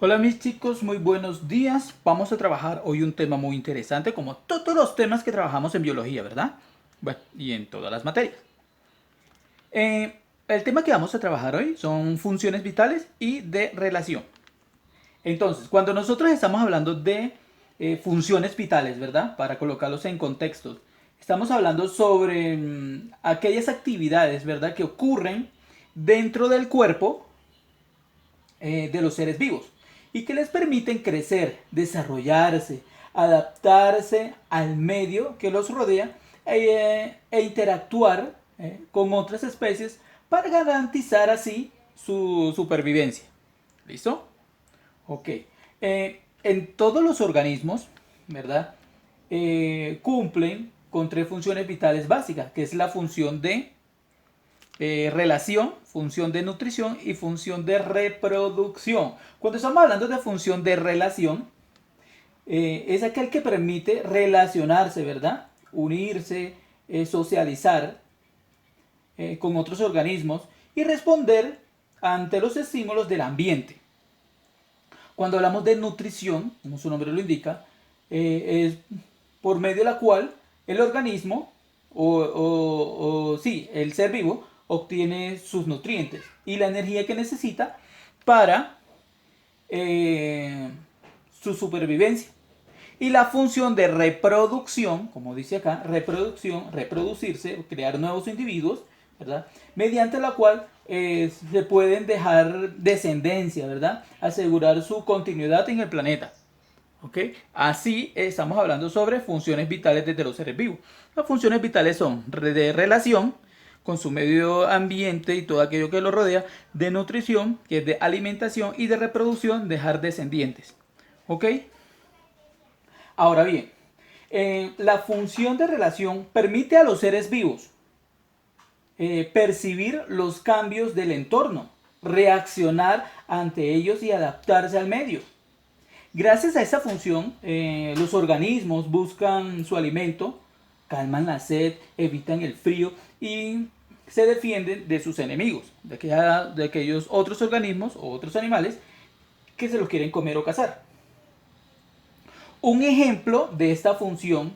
Hola mis chicos, muy buenos días. Vamos a trabajar hoy un tema muy interesante, como todos los temas que trabajamos en biología, ¿verdad? Bueno, y en todas las materias. El tema que vamos a trabajar hoy son funciones vitales y de relación. Entonces, cuando nosotros estamos hablando de funciones vitales, ¿verdad? Para colocarlos en contextos, estamos hablando sobre aquellas actividades, ¿verdad? Que ocurren dentro del cuerpo de los seres vivos y que les permiten crecer, desarrollarse, adaptarse al medio que los rodea e interactuar con otras especies para garantizar así su supervivencia. ¿Listo? Ok. En todos los organismos, ¿verdad? Cumplen con tres funciones vitales básicas, que es la función de relación, función de nutrición y función de reproducción. Cuando estamos hablando de función de relación, es aquel que permite relacionarse, ¿verdad? Unirse, socializar con otros organismos y responder ante los estímulos del ambiente. Cuando hablamos de nutrición, como su nombre lo indica, es por medio de la cual el organismo sí, el ser vivo obtiene sus nutrientes y la energía que necesita para eh, su supervivencia. Y la función de reproducción, como dice acá, reproducción, reproducirse, crear nuevos individuos, ¿verdad? Mediante la cual se pueden dejar descendencia, ¿verdad? Asegurar su continuidad en el planeta. ¿Ok? Así estamos hablando sobre funciones vitales desde los seres vivos. Las funciones vitales son de relación con su medio ambiente y todo aquello que lo rodea, de nutrición, que es de alimentación, y de reproducción, dejar descendientes. ¿Ok? Ahora bien, la función de relación permite a los seres vivos percibir los cambios del entorno, reaccionar ante ellos y adaptarse al medio. Gracias a esa función, los organismos buscan su alimento, calman la sed, evitan el frío y se defienden de sus enemigos, de aquellos otros organismos o otros animales que se los quieren comer o cazar. Un ejemplo de esta función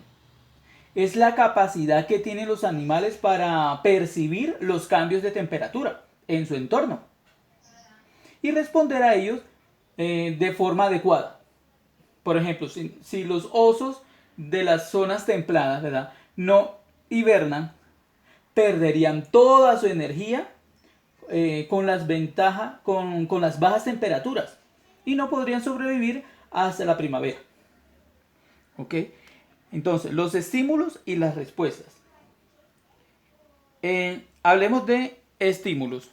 es la capacidad que tienen los animales para percibir los cambios de temperatura en su entorno y responder a ellos de forma adecuada. Por ejemplo, si los osos de las zonas templadas, ¿verdad?, no hibernan, perderían toda su energía con las bajas temperaturas y no podrían sobrevivir hasta la primavera. ¿Ok? Entonces, los estímulos y las respuestas. Hablemos de estímulos.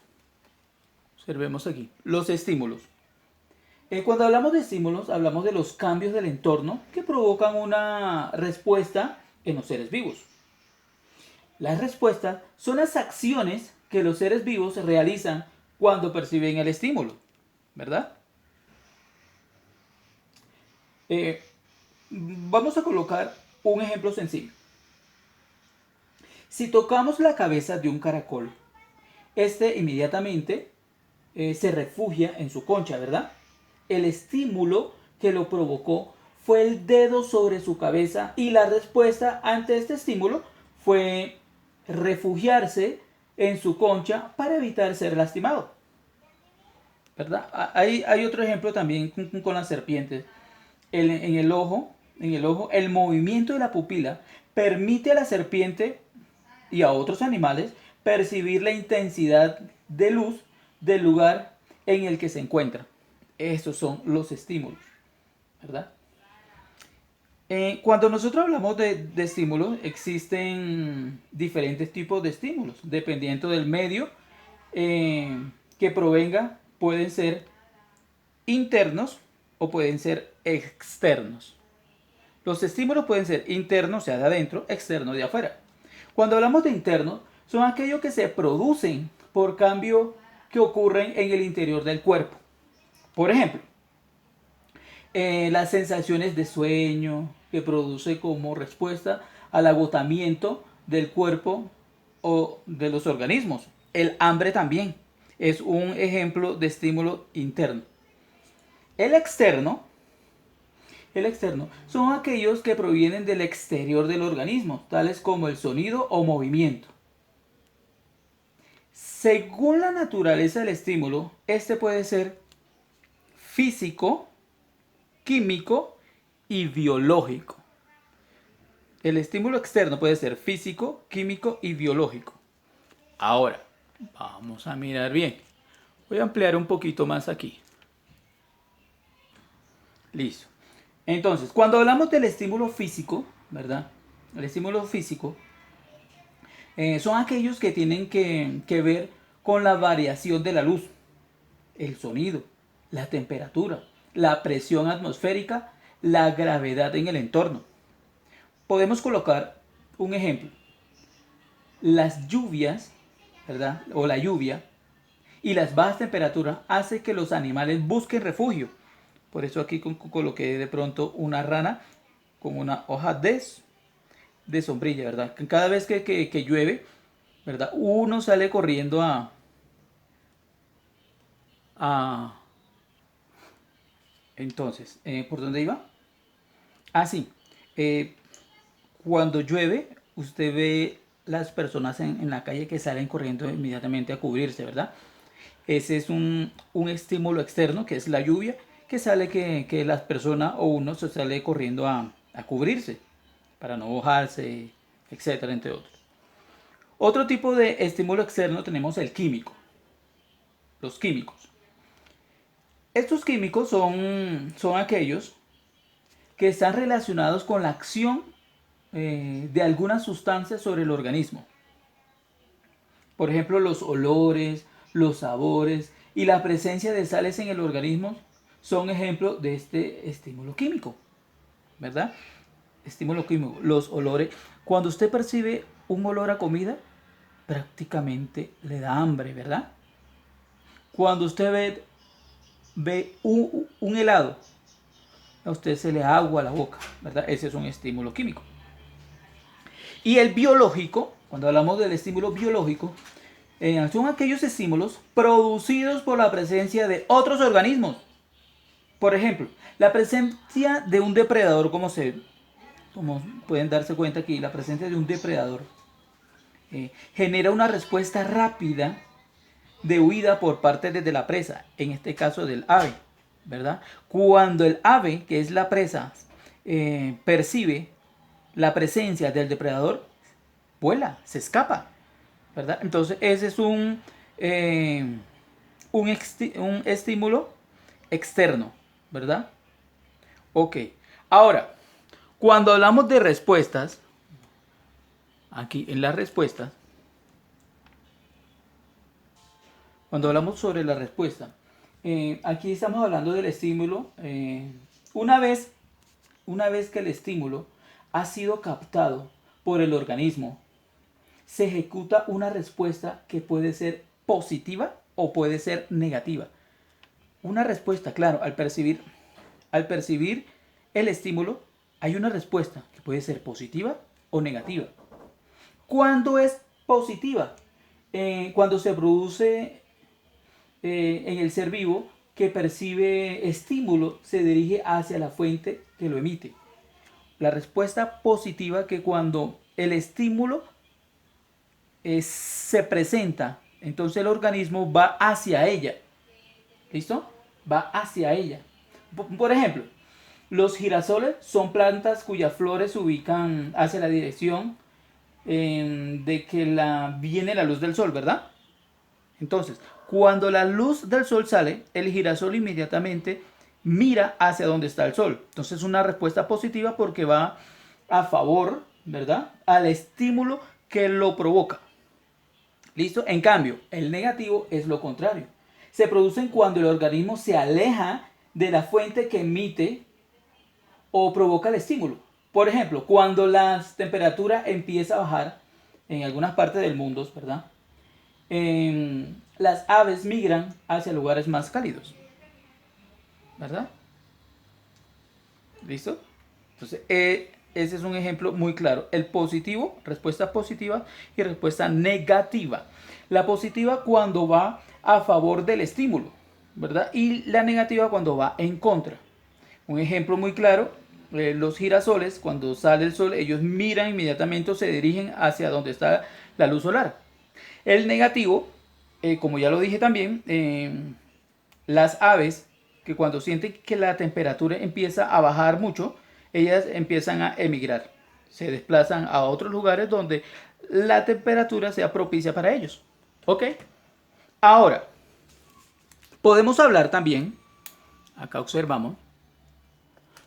Observemos aquí. Los estímulos. Cuando hablamos de estímulos, hablamos de los cambios del entorno que provocan una respuesta en los seres vivos. Las respuestas son las acciones que los seres vivos realizan cuando perciben el estímulo, ¿verdad? Eh, Vamos a colocar un ejemplo sencillo. Si tocamos la cabeza de un caracol, este inmediatamente se refugia en su concha, ¿verdad? El estímulo que lo provocó fue el dedo sobre su cabeza y la respuesta ante este estímulo fue refugiarse en su concha para evitar ser lastimado, ¿verdad? Hay otro ejemplo también con las serpientes. En el ojo, el movimiento de la pupila permite a la serpiente y a otros animales percibir la intensidad de luz del lugar en el que se encuentra. Estos son los estímulos, ¿verdad? Cuando nosotros hablamos de estímulos, existen diferentes tipos de estímulos, dependiendo del medio que provenga, pueden ser internos o pueden ser externos. Los estímulos pueden ser internos, o sea, de adentro, externos, de afuera. Cuando hablamos de internos, son aquellos que se producen por cambios que ocurren en el interior del cuerpo. Por ejemplo, las sensaciones de sueño que produce como respuesta al agotamiento del cuerpo o de los organismos. El hambre también es un ejemplo de estímulo interno. El externo, el externo son aquellos que provienen del exterior del organismo, tales como el sonido o movimiento. Según la naturaleza del estímulo, este puede ser físico, químico y biológico. El estímulo externo puede ser físico, químico y biológico. Ahora, vamos a mirar bien. Voy a ampliar un poquito más aquí. Listo. Entonces, cuando hablamos del estímulo físico, ¿verdad? El estímulo físico son aquellos que tienen que ver con la variación de la luz, el sonido, la temperatura, la presión atmosférica, la gravedad en el entorno. Podemos colocar un ejemplo. Las lluvias, ¿verdad? O la lluvia y las bajas temperaturas hacen que los animales busquen refugio. Por eso aquí coloqué de pronto una rana con una hoja de sombrilla, ¿verdad? Cada vez que llueve, ¿verdad? Uno sale corriendo a... Entonces, ¿por dónde iba? Ah, sí. Eh, Cuando llueve, usted ve las personas en la calle que salen corriendo inmediatamente a cubrirse, ¿verdad? Ese es un estímulo externo, que es la lluvia, que sale que las personas o uno se sale corriendo a cubrirse para no mojarse, etcétera, entre otros. Otro tipo de estímulo externo tenemos el químico, los químicos. Estos químicos son aquellos que están relacionados con la acción de algunas sustancias sobre el organismo. Por ejemplo, los olores, los sabores y la presencia de sales en el organismo son ejemplos de este estímulo químico, ¿verdad? Estímulo químico, los olores. Cuando usted percibe un olor a comida, prácticamente le da hambre, ¿verdad? Cuando usted ve un helado, a usted se le agua a la boca, ¿verdad? Ese es un estímulo químico. Y el biológico, cuando hablamos del estímulo biológico, son aquellos estímulos producidos por la presencia de otros organismos. Por ejemplo, la presencia de un depredador, como pueden darse cuenta aquí, la presencia de un depredador genera una respuesta rápida de huida por parte de la presa, en este caso del ave, ¿verdad? Cuando el ave, que es la presa, percibe la presencia del depredador, vuela, se escapa, ¿verdad? Entonces ese es un estímulo externo, ¿verdad? Ok, ahora, cuando hablamos de respuestas, aquí en las respuestas, cuando hablamos sobre la respuesta, aquí estamos hablando del estímulo. Una vez, una vez que el estímulo ha sido captado por el organismo, se ejecuta una respuesta que puede ser positiva o puede ser negativa. Una respuesta, claro, al percibir el estímulo, hay una respuesta que puede ser positiva o negativa. ¿Cuándo es positiva? Cuando se produce en el ser vivo que percibe estímulo, se dirige hacia la fuente que lo emite. La respuesta positiva, que cuando el estímulo se presenta, entonces el organismo va hacia ella. ¿Listo? Va hacia ella. Por ejemplo, los girasoles son plantas cuyas flores se ubican hacia la dirección de que viene la luz del sol, ¿verdad? Entonces, cuando la luz del sol sale, el girasol inmediatamente mira hacia donde está el sol. Entonces, es una respuesta positiva porque va a favor, ¿verdad?, al estímulo que lo provoca. ¿Listo? En cambio, el negativo es lo contrario. Se producen cuando el organismo se aleja de la fuente que emite o provoca el estímulo. Por ejemplo, cuando la temperatura empieza a bajar en algunas partes del mundo, ¿verdad? Las aves migran hacia lugares más cálidos, ¿verdad? ¿Listo? Entonces, ese es un ejemplo muy claro. El positivo, respuesta positiva y respuesta negativa. La positiva cuando va a favor del estímulo, ¿verdad? Y la negativa cuando va en contra. Un ejemplo muy claro, los girasoles, cuando sale el sol, ellos miran inmediatamente o se dirigen hacia donde está la luz solar. El negativo, como ya lo dije también, las aves, que cuando sienten que la temperatura empieza a bajar mucho, ellas empiezan a emigrar. Se desplazan a otros lugares donde la temperatura sea propicia para ellos. ¿Ok? Ahora, podemos hablar también, acá observamos,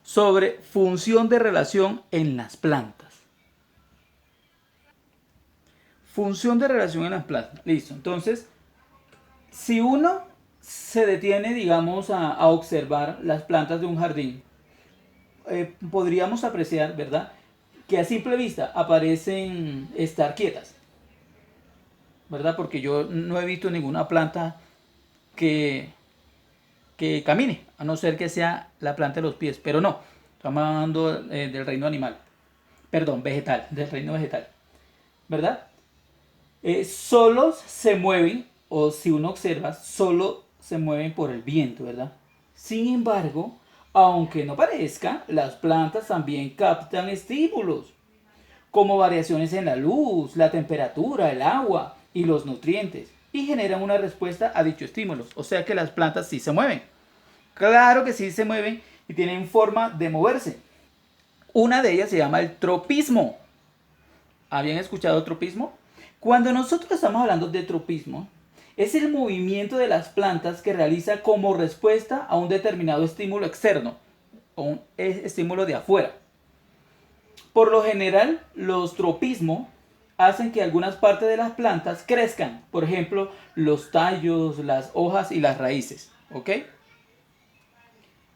sobre función de relación en las plantas. Función de relación en las plantas. Listo. Entonces, si uno se detiene, digamos, a observar las plantas de un jardín, podríamos apreciar, ¿verdad? Que a simple vista aparecen estar quietas, ¿verdad? Porque yo no he visto ninguna planta que, que camine, a no ser que sea la planta de los pies, pero no, estamos hablando del reino animal, perdón, vegetal, del reino vegetal, ¿verdad? Solos se mueven, o si uno observa, solo se mueven por el viento, ¿verdad? Sin embargo, aunque no parezca, las plantas también captan estímulos, como variaciones en la luz, la temperatura, el agua y los nutrientes, y generan una respuesta a dichos estímulos. O sea que las plantas sí se mueven. Claro que sí se mueven y tienen forma de moverse. Una de ellas se llama el tropismo. ¿Habían escuchado tropismo? Cuando nosotros estamos hablando de tropismo, es el movimiento de las plantas que realiza como respuesta a un determinado estímulo externo o un estímulo de afuera. Por lo general, los tropismos hacen que algunas partes de las plantas crezcan, por ejemplo, los tallos, las hojas y las raíces. ¿Ok?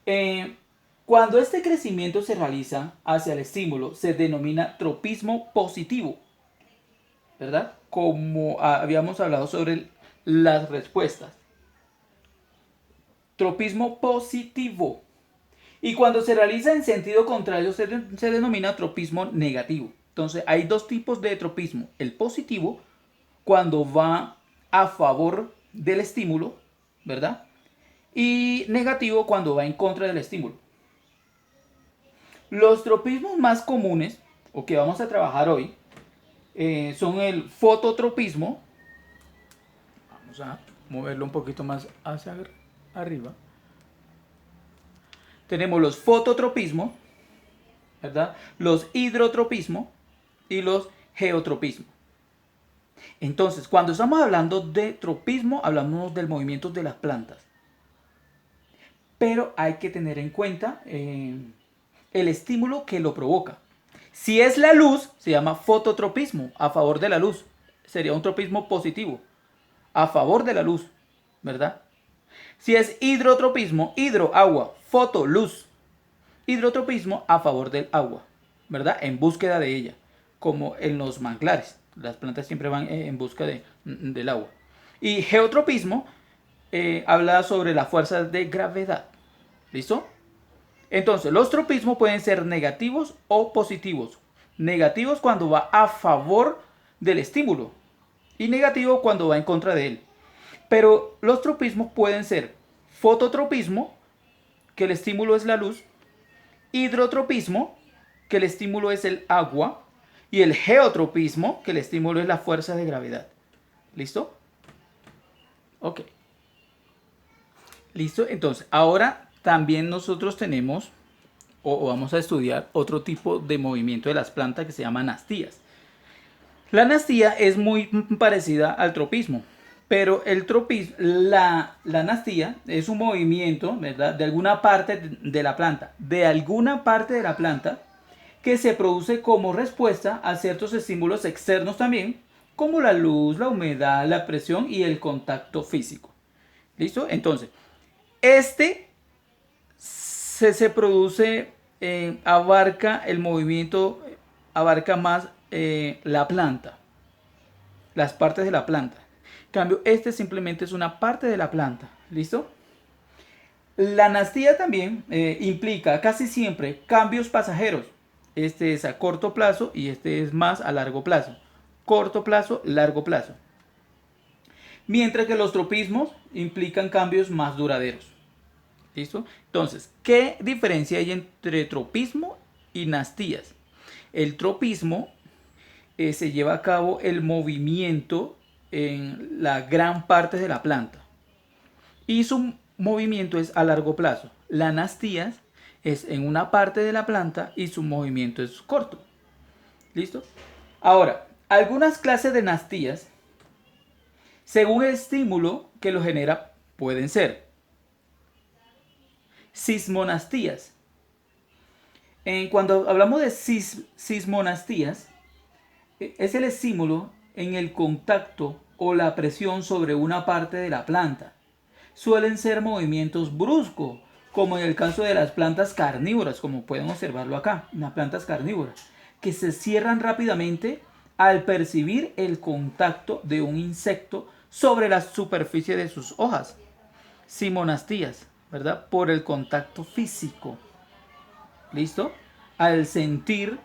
Eh, Cuando este crecimiento se realiza hacia el estímulo, se denomina tropismo positivo, ¿verdad? Como habíamos hablado sobre las respuestas. Tropismo positivo. Y cuando se realiza en sentido contrario se denomina tropismo negativo. Entonces hay dos tipos de tropismo. El positivo, cuando va a favor del estímulo, ¿verdad? Y negativo cuando va en contra del estímulo. Los tropismos más comunes, o que vamos a trabajar hoy, son el fototropismo. Vamos a moverlo un poquito más hacia arriba. Tenemos los fototropismos, ¿verdad? Los hidrotropismos y los geotropismos. Entonces, cuando estamos hablando de tropismo, hablamos del movimiento de las plantas. Pero hay que tener en cuenta el estímulo que lo provoca. Si es la luz, se llama fototropismo, a favor de la luz. Sería un tropismo positivo, a favor de la luz, ¿verdad? Si es hidrotropismo, hidro, agua, foto, luz. Hidrotropismo, a favor del agua, ¿verdad? En búsqueda de ella, como en los manglares. Las plantas siempre van en busca del agua. Y geotropismo habla sobre la fuerza de gravedad. ¿Listo? Entonces, los tropismos pueden ser negativos o positivos. Negativos cuando va a favor del estímulo y negativo cuando va en contra de él. Pero los tropismos pueden ser fototropismo, que el estímulo es la luz, hidrotropismo, que el estímulo es el agua, y el geotropismo, que el estímulo es la fuerza de gravedad. ¿Listo? Ok. ¿Listo? Entonces, ahora también nosotros tenemos, o vamos a estudiar, otro tipo de movimiento de las plantas que se llama anastías. La anastía es muy parecida al tropismo, pero la anastía es un movimiento, ¿verdad?, de alguna parte de la planta, que se produce como respuesta a ciertos estímulos externos también, como la luz, la humedad, la presión y el contacto físico. ¿Listo? Entonces, este se produce, abarca el movimiento, abarca más la planta, las partes de la planta. En cambio, este simplemente es una parte de la planta. ¿Listo? La anastía también implica casi siempre cambios pasajeros. Este es a corto plazo y este es más a largo plazo. Corto plazo, largo plazo. mientras que los tropismos implican cambios más duraderos. ¿Listo? Entonces, ¿qué diferencia hay entre tropismo y nastías? El tropismo se lleva a cabo el movimiento en la gran parte de la planta y su movimiento es a largo plazo. La nastías es en una parte de la planta y su movimiento es corto. ¿Listo? Ahora, algunas clases de nastías, según el estímulo que lo genera, pueden ser sismonastías. Cuando hablamos de sismonastías, es el estímulo en el contacto o la presión sobre una parte de la planta. Suelen ser movimientos bruscos, como en el caso de las plantas carnívoras, como pueden observarlo acá, las plantas carnívoras, que se cierran rápidamente al percibir el contacto de un insecto sobre la superficie de sus hojas. Simonastías, ¿verdad? Por el contacto físico. ¿Listo? Al sentir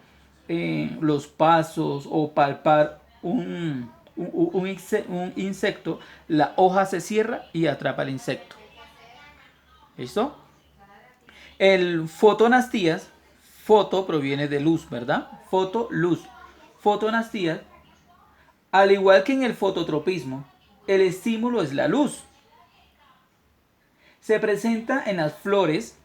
los pasos o palpar un insecto, la hoja se cierra y atrapa al insecto. ¿Listo? El fotonastías, foto proviene de luz, ¿verdad? Foto, luz. Fotonastías, al igual que en el fototropismo, el estímulo es la luz. Se presenta en las flores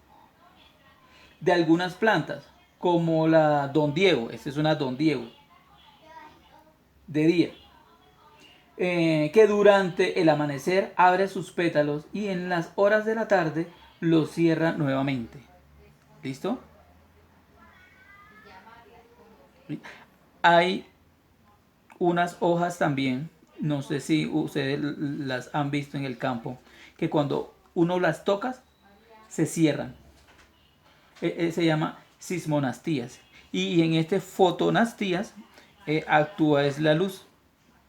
de algunas plantas, como la Don Diego. Esta es una Don Diego de día, que durante el amanecer abre sus pétalos y en las horas de la tarde los cierra nuevamente. ¿Listo? Hay unas hojas también, no sé si ustedes las han visto en el campo, que cuando uno las toca se cierran. Se llama sismonastías. Y en este fotonastías actúa es la luz,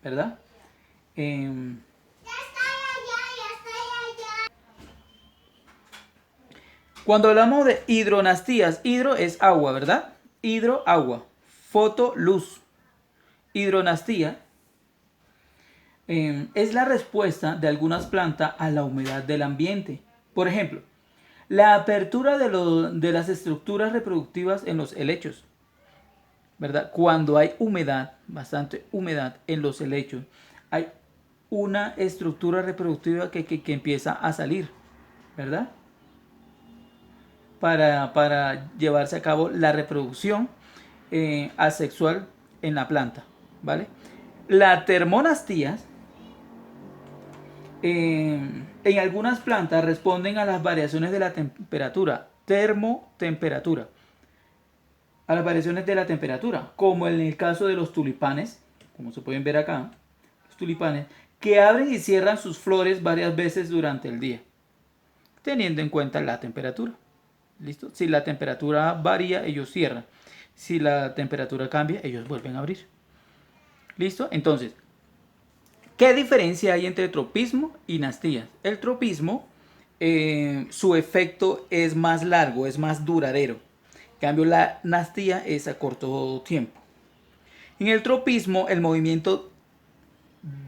¿verdad? Cuando hablamos de hidronastías, hidro es agua, ¿verdad? Hidro, agua. Foto, luz. Hidronastía es la respuesta de algunas plantas a la humedad del ambiente. Por ejemplo, la apertura de las estructuras reproductivas en los helechos, ¿verdad? Cuando hay humedad, bastante humedad en los helechos, hay una estructura reproductiva que empieza a salir, ¿verdad? Para llevarse a cabo la reproducción asexual en la planta, ¿vale? La termonastías en algunas plantas responden a las variaciones de la temperatura, termotemperatura, a las variaciones de la temperatura, como en el caso de los tulipanes, como se pueden ver acá, los tulipanes, que abren y cierran sus flores varias veces durante el día, teniendo en cuenta la temperatura. ¿Listo? Si la temperatura varía, ellos cierran. Si la temperatura cambia, ellos vuelven a abrir. ¿Listo? Entonces, ¿qué diferencia hay entre tropismo y nastías? El tropismo, su efecto es más largo, es más duradero. En cambio, la nastía es a corto tiempo. En el tropismo, el movimiento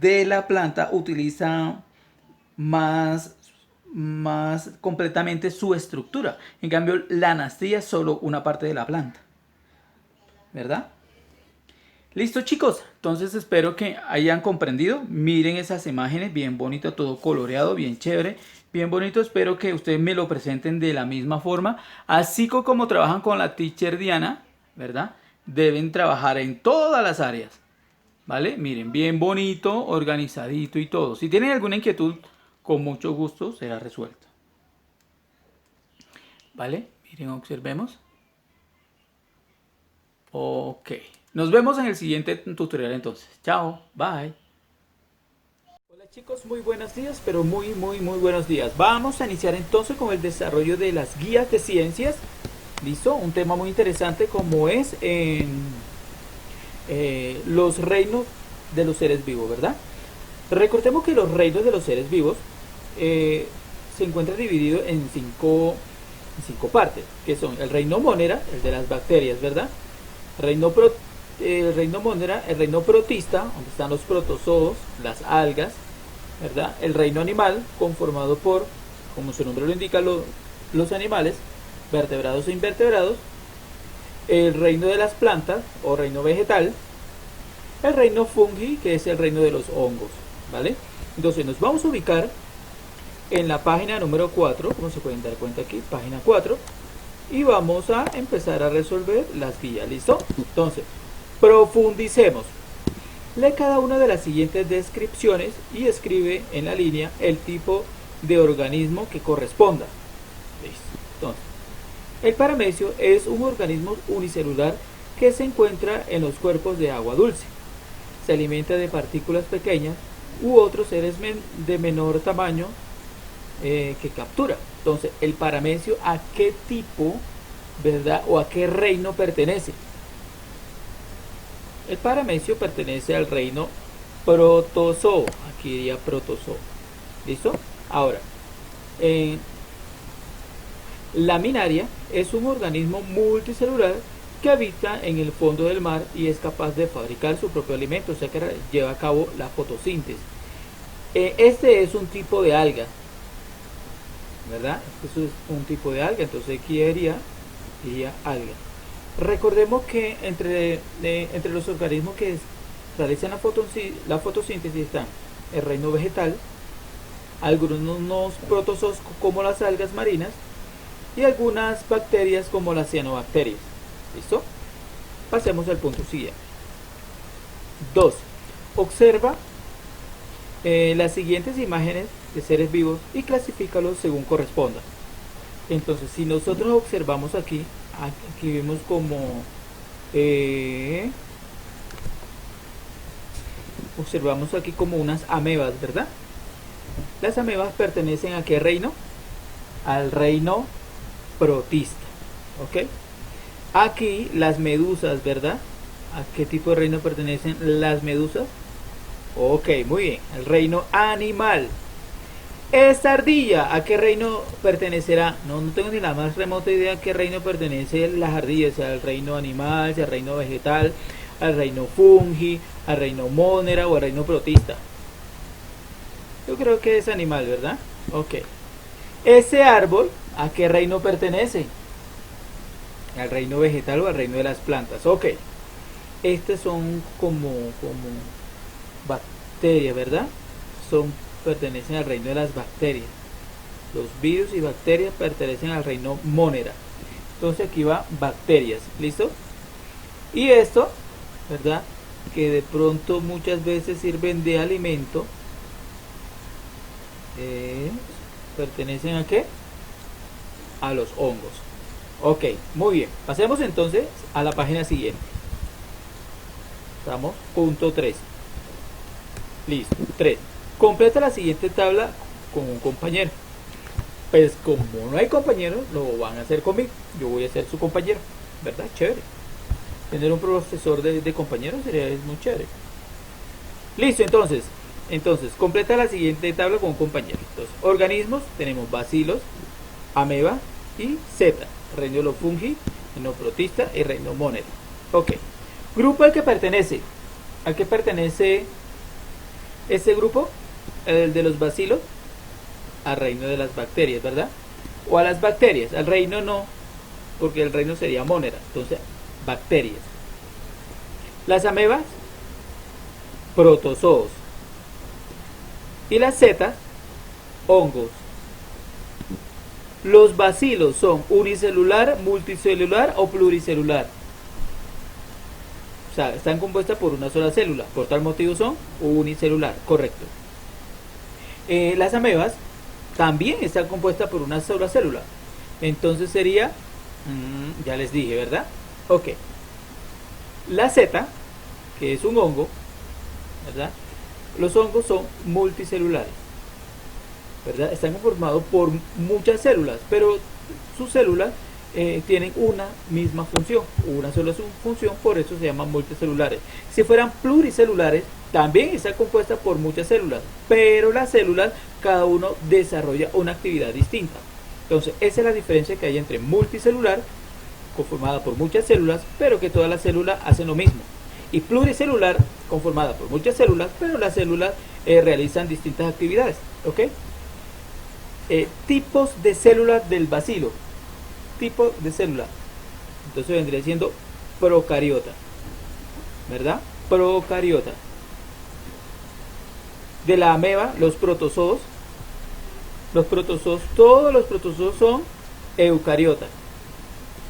de la planta utiliza más completamente su estructura. En cambio, la nastía es solo una parte de la planta, ¿verdad? Listo, chicos, entonces espero que hayan comprendido. Miren esas imágenes, bien bonito, todo coloreado, bien chévere, bien bonito. Espero que ustedes me lo presenten de la misma forma, así como trabajan con la teacher Diana, ¿verdad? Deben trabajar en todas las áreas, ¿vale? Miren, bien bonito, organizadito y todo. Si tienen alguna inquietud, con mucho gusto será resuelto. ¿Vale? Miren, observemos. Ok. Nos vemos en el siguiente tutorial entonces. Chao. Bye. Hola chicos, muy buenos días, pero muy buenos días. Vamos a iniciar entonces con el desarrollo de las guías de ciencias. ¿Listo? Un tema muy interesante como es los reinos de los seres vivos, ¿verdad? Recordemos que los reinos de los seres vivos se encuentran divididos en cinco partes, que son el reino Monera, el de las bacterias, ¿verdad? El reino Monera, el reino protista, donde están los protozoos, las algas, ¿verdad? El reino animal, conformado por, como su nombre lo indica, los animales, vertebrados e invertebrados. El reino de las plantas o reino vegetal. El reino fungi, que es el reino de los hongos, ¿vale? Entonces nos vamos a ubicar en la página número 4, como se pueden dar cuenta aquí, página 4, y vamos a empezar a resolver las guías, ¿listo? Entonces, profundicemos. Lee cada una de las siguientes descripciones y escribe en la línea el tipo de organismo que corresponda. ¿Listo? Entonces, el paramecio es un organismo unicelular que se encuentra en los cuerpos de agua dulce. Se alimenta de partículas pequeñas u otros seres de menor tamaño que captura. Entonces, el paramecio, ¿a qué tipo, verdad, o a qué reino pertenece? El paramecio pertenece al reino protozoo. Aquí diría protozoo. ¿Listo? Ahora, laminaria es un organismo multicelular que habita en el fondo del mar y es capaz de fabricar su propio alimento, o sea que lleva a cabo la fotosíntesis. Este es un tipo de alga, ¿verdad? Este es un tipo de alga, entonces aquí diría alga. Recordemos que entre los organismos que realizan la fotosíntesis están el reino vegetal, algunos protozoos como las algas marinas y algunas bacterias como las cianobacterias. ¿Listo? Pasemos al punto siguiente. 2. Observa las siguientes imágenes de seres vivos y clasifícalos según corresponda. Entonces, si nosotros observamos aquí vemos como observamos aquí como unas amebas, ¿verdad? Las amebas pertenecen ¿a qué reino? Al reino protista, ¿ok? Aquí las medusas, ¿verdad? ¿A qué tipo de reino pertenecen las medusas? Ok, muy bien, el reino animal. Esta ardilla, ¿a qué reino pertenecerá? No tengo ni la más remota idea a qué reino pertenecen las ardillas, sea al reino animal, sea al reino vegetal, al reino fungi, al reino monera o al reino protista. Yo creo que es animal, ¿verdad? Ok. Ese árbol, ¿a qué reino pertenece? Al reino vegetal o al reino de las plantas. Ok. Estas son como bacterias, ¿verdad? Pertenecen al reino de las bacterias. Los virus y bacterias pertenecen al reino monera. Entonces aquí va bacterias, ¿listo? Y esto, ¿verdad? Que de pronto muchas veces sirven de alimento. ¿Pertenecen a qué? A los hongos. Ok, muy bien. Pasemos entonces a la página siguiente. Estamos, punto 3. Listo, 3. Completa la siguiente tabla con un compañero. Pues como no hay compañeros, lo van a hacer conmigo. Yo voy a ser su compañero, ¿verdad? Chévere. Tener un profesor de compañeros es muy chévere. Listo, entonces, completa la siguiente tabla con un compañero. Entonces, organismos, tenemos bacilos, ameba y zeta. Reino de los fungi, reino protista y reino monera. Ok. Grupo al que pertenece. ¿A qué pertenece este grupo? El de los bacilos. Al reino de las bacterias, ¿verdad? O a las bacterias. Al reino no, porque el reino sería monera. Entonces, bacterias. Las amebas, protozoos. Y las zetas, hongos. Los bacilos son unicelular, multicelular o pluricelular. O sea, están compuestas por una sola célula. Por tal motivo son unicelular, correcto. Las amebas también están compuestas por una sola célula. Entonces sería, ya les dije, ¿verdad? Ok. La zeta, que es un hongo, ¿verdad? Los hongos son multicelulares, ¿verdad? Están conformados por muchas células, pero sus células tienen una misma función, una sola función, por eso se llaman multicelulares. Si fueran pluricelulares, también están compuestas por muchas células, pero las células, cada uno desarrolla una actividad distinta. Entonces, esa es la diferencia que hay entre multicelular, conformada por muchas células, pero que todas las células hacen lo mismo, y pluricelular, conformada por muchas células, pero las células realizan distintas actividades. ¿Ok? Tipos de células del bacilo. Tipo de célula. Entonces vendría siendo procariota. ¿Verdad? Procariota. De la ameba, los protozoos. Los protozoos, todos los protozoos son eucariotas.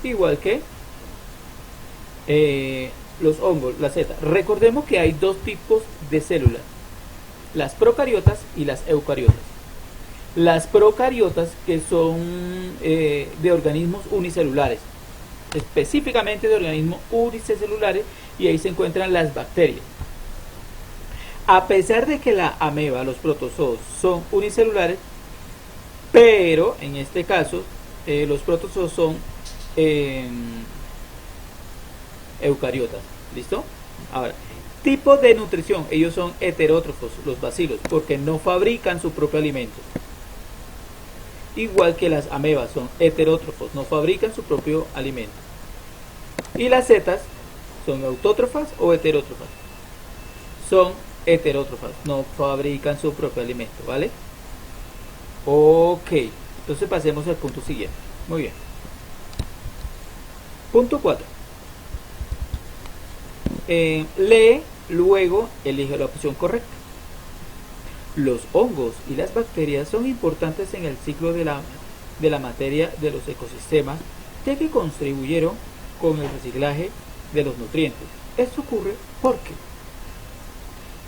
Igual que los hongos, la seta. Recordemos que hay dos tipos de células. Las procariotas y las eucariotas. Las procariotas, que son de organismos unicelulares, específicamente de organismos unicelulares, y ahí se encuentran las bacterias. A pesar de que la ameba, los protozoos, son unicelulares, pero en este caso los protozoos son eucariotas. ¿Listo? Ahora, tipo de nutrición. Ellos son heterótrofos, los bacilos, porque no fabrican su propio alimento. Igual que las amebas son heterótrofos, no fabrican su propio alimento. Y las setas son autótrofas o heterótrofas. Son heterótrofas, no fabrican su propio alimento, ¿vale? Ok, entonces pasemos al punto siguiente. Muy bien. Punto 4. Lee, luego elige la opción correcta. Los hongos y las bacterias son importantes en el ciclo de la materia de los ecosistemas, ya que contribuyeron con el reciclaje de los nutrientes. Esto ocurre porque,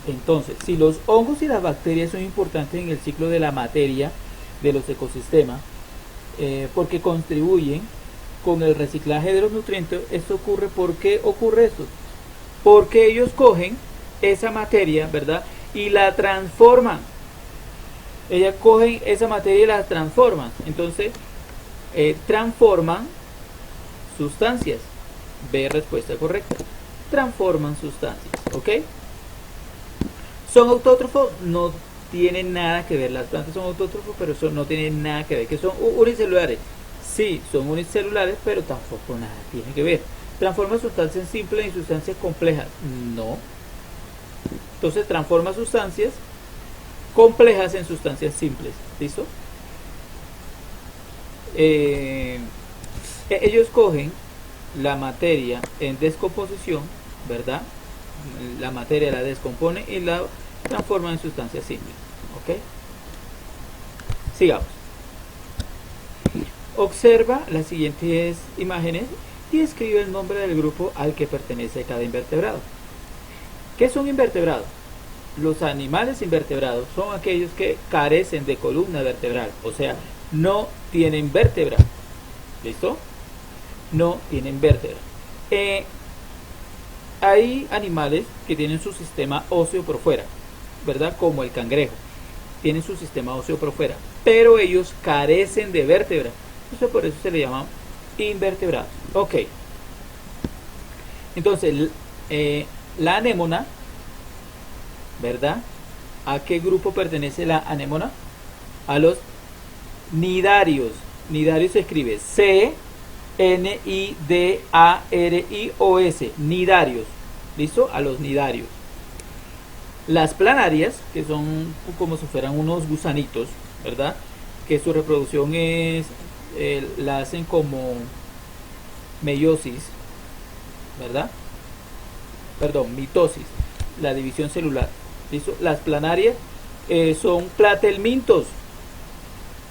entonces, si los hongos y las bacterias son importantes en el ciclo de la materia de los ecosistemas, porque contribuyen con el reciclaje de los nutrientes, esto ocurre. ¿Por qué ocurre esto? Porque ellos cogen esa materia, ¿verdad?, y la transforman. Ellas cogen esa materia y la transforman. Entonces, transforman sustancias. B, respuesta correcta. Transforman sustancias. ¿Ok? ¿Son autótrofos? No tienen nada que ver. Las plantas son autótrofos, pero eso no tienen nada que ver. ¿Que son unicelulares? Sí, son unicelulares, pero tampoco nada tiene que ver. ¿Transforma sustancias simples en sustancias complejas? No. Entonces transforma sustancias complejas en sustancias simples. ¿Listo? Ellos cogen la materia en descomposición, ¿verdad? La materia la descompone y la transforma en sustancias simples. ¿Ok? Sigamos. Observa las siguientes imágenes y escribe el nombre del grupo al que pertenece cada invertebrado. ¿Qué son invertebrados? Los animales invertebrados son aquellos que carecen de columna vertebral, o sea, no tienen vértebra. ¿Listo? No tienen vértebra. Hay animales que tienen su sistema óseo por fuera, ¿verdad? Como el cangrejo. Tienen su sistema óseo por fuera, pero ellos carecen de vértebra. Entonces por eso se le llaman invertebrados. Ok. Entonces, la anémona, ¿verdad? ¿A qué grupo pertenece la anémona? A los nidarios. Nidarios se escribe C-N-I-D-A-R-I-O-S. Nidarios. ¿Listo? A los nidarios. Las planarias, que son como si fueran unos gusanitos, ¿verdad? Que su reproducción es, la hacen como meiosis, ¿verdad? Perdón, mitosis, la división celular. ¿Listo? Las planarias son platelmintos,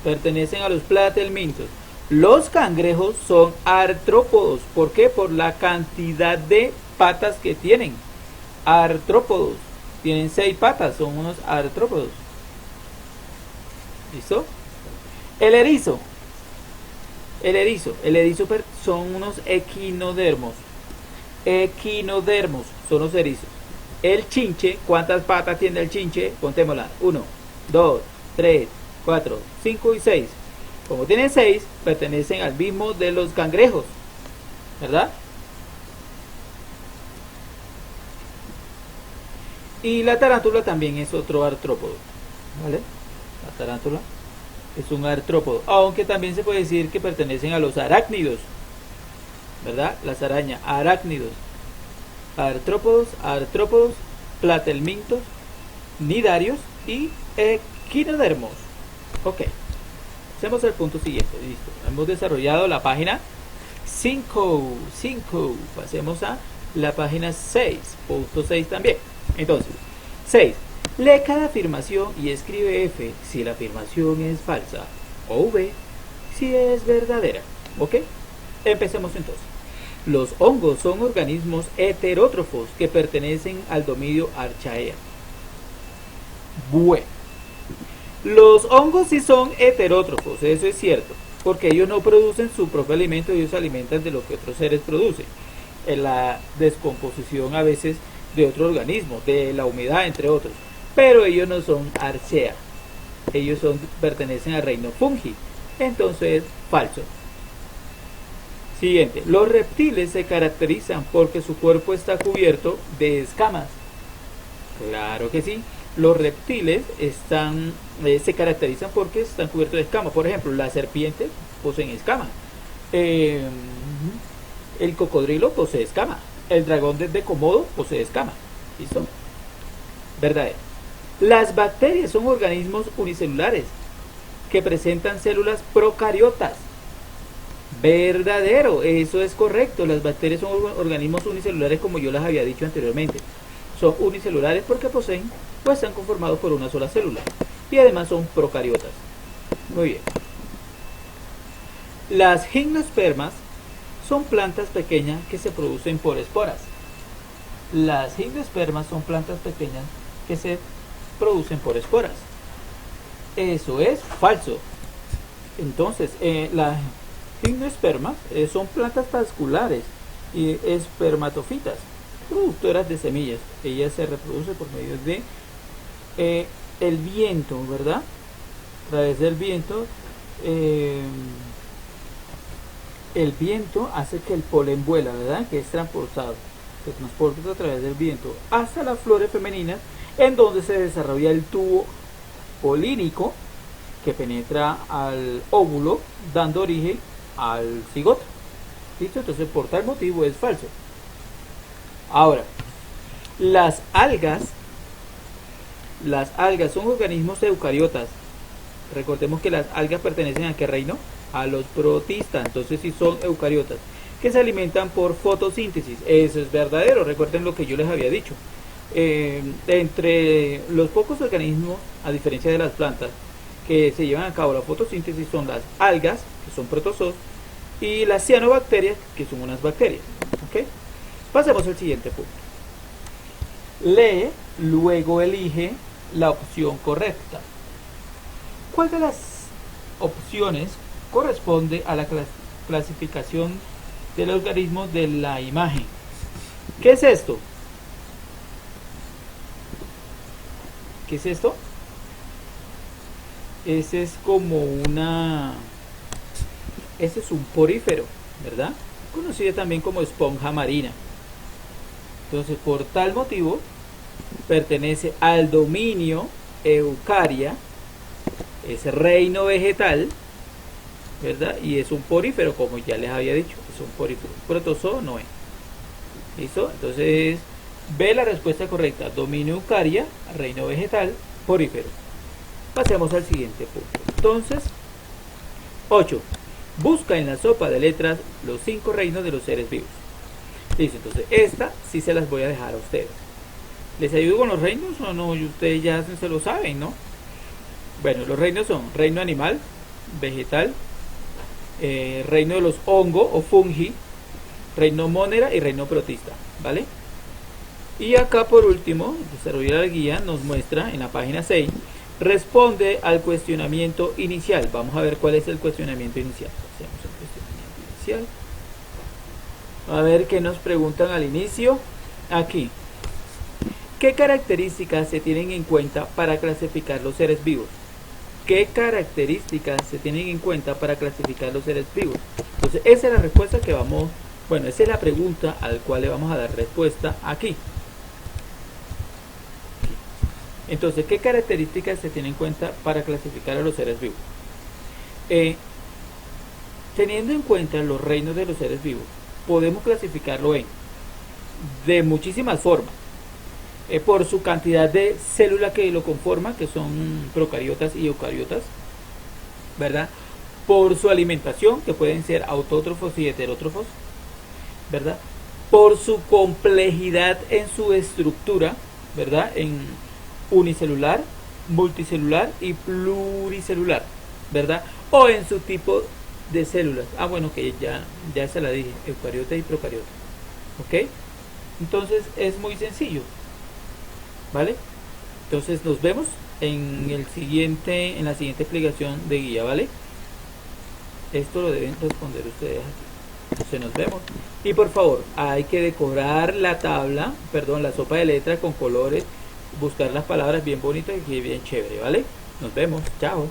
pertenecen a los platelmintos. Los cangrejos son artrópodos. ¿Por qué? Por la cantidad de patas que tienen. Artrópodos. Tienen 6 patas, son unos artrópodos. ¿Listo? El erizo. El erizo son unos equinodermos. Equinodermos son los erizos. El chinche, ¿cuántas patas tiene el chinche? Contémosla. 1, 2, 3, 4, 5 y 6. Como tienen 6, pertenecen al mismo de los cangrejos, ¿verdad? Y la tarántula también es otro artrópodo, ¿vale? La tarántula es un artrópodo, aunque también se puede decir que pertenecen a los arácnidos, ¿verdad? Las arañas, arácnidos, artrópodos, platelmintos, nidarios y equinodermos. Ok, hacemos el punto siguiente. Listo, hemos desarrollado la página 5. Pasemos a la página 6, punto 6 también. Entonces, 6. Lee cada afirmación y escribe F si la afirmación es falsa o V si es verdadera. ¿Ok? Empecemos entonces. Los hongos son organismos heterótrofos que pertenecen al dominio Archaea. Bueno, los hongos sí son heterótrofos, eso es cierto, porque ellos no producen su propio alimento, ellos se alimentan de lo que otros seres producen. En la descomposición a veces de otro organismo, de la humedad, entre otros. Pero ellos no son Archaea, ellos pertenecen al reino Fungi. Entonces, falso. Siguiente, los reptiles se caracterizan porque su cuerpo está cubierto de escamas. Claro que sí, los reptiles se caracterizan porque están cubiertos de escamas. Por ejemplo, las serpientes poseen escamas. El cocodrilo posee escamas. El dragón de Komodo posee escamas. ¿Listo? Verdadero. Las bacterias son organismos unicelulares que presentan células procariotas. Verdadero, eso es correcto. Las bacterias son organismos unicelulares, como yo las había dicho anteriormente. Son unicelulares porque poseen o están conformados por una sola célula. Y además son procariotas. Muy bien. Las gimnospermas son plantas pequeñas que se producen por esporas. Las gimnospermas son plantas pequeñas que se producen por esporas. Eso es falso. Entonces, las gimnospermas son plantas vasculares y espermatofitas, productoras de semillas. Ellas se reproducen por medio de el viento, ¿verdad? A través del viento, el viento hace que el polen vuela, ¿verdad? Que es transportado, se transporta a través del viento hasta las flores femeninas, en donde se desarrolla el tubo polínico que penetra al óvulo, dando origen al cigoto. ¿Listo? Entonces, por tal motivo es falso. Ahora, las algas son organismos eucariotas. Recordemos que las algas pertenecen ¿a qué reino? A los protistas. Entonces sí son eucariotas, que se alimentan por fotosíntesis. Eso es verdadero. Recuerden lo que yo les había dicho. Entre los pocos organismos, a diferencia de las plantas, que se llevan a cabo la fotosíntesis, son las algas, que son protozoos, y las cianobacterias, que son unas bacterias. ¿Okay? Pasemos al siguiente punto. Lee, luego elige la opción correcta. ¿Cuál de las opciones corresponde a la clasificación del organismo de la imagen? ¿Qué es esto? ¿Qué es esto? Ese es un porífero, ¿verdad? Conocido también como esponja marina. Entonces, por tal motivo, pertenece al dominio Eucaria, es reino vegetal, ¿verdad? Y es un porífero, como ya les había dicho, es un porífero. Protozoo no es. ¿Listo? Entonces, ve la respuesta correcta. Dominio Eucaria, reino vegetal, porífero. Pasemos al siguiente punto. Entonces, 8. Busca en la sopa de letras los 5 reinos de los seres vivos. Listo, entonces esta sí se las voy a dejar a ustedes. ¿Les ayudo con los reinos o no? Ustedes ya se lo saben, ¿no? Bueno, los reinos son reino animal, vegetal, reino de los hongos o fungi, reino monera y reino protista, ¿vale? Y acá por último, desarrollar la guía nos muestra en la página 6, responde al cuestionamiento inicial. Vamos a ver cuál es el cuestionamiento inicial. Hacemos el cuestionamiento inicial. A ver qué nos preguntan al inicio. Aquí. ¿Qué características se tienen en cuenta para clasificar los seres vivos? ¿Qué características se tienen en cuenta para clasificar los seres vivos? Entonces, esa es la respuesta que esa es la pregunta al cual le vamos a dar respuesta aquí. Entonces, ¿qué características se tienen en cuenta para clasificar a los seres vivos? Teniendo en cuenta los reinos de los seres vivos, podemos clasificarlo de muchísimas formas. por su cantidad de célula que lo conforma, que son procariotas y eucariotas, ¿verdad? Por su alimentación, que pueden ser autótrofos y heterótrofos, ¿verdad? Por su complejidad en su estructura, ¿verdad? En unicelular, multicelular y pluricelular, ¿verdad? O en su tipo de células. Ah, bueno, que ya se la dije, eucariota y procariota. ¿Ok? Entonces es muy sencillo, ¿vale? Entonces nos vemos en la siguiente explicación de guía, ¿vale? Esto lo deben responder ustedes aquí. Entonces nos vemos. Y por favor, hay que decorar la tabla, perdón, la sopa de letras con colores, buscar las palabras bien bonitas y bien chévere, ¿vale? Nos vemos, chao.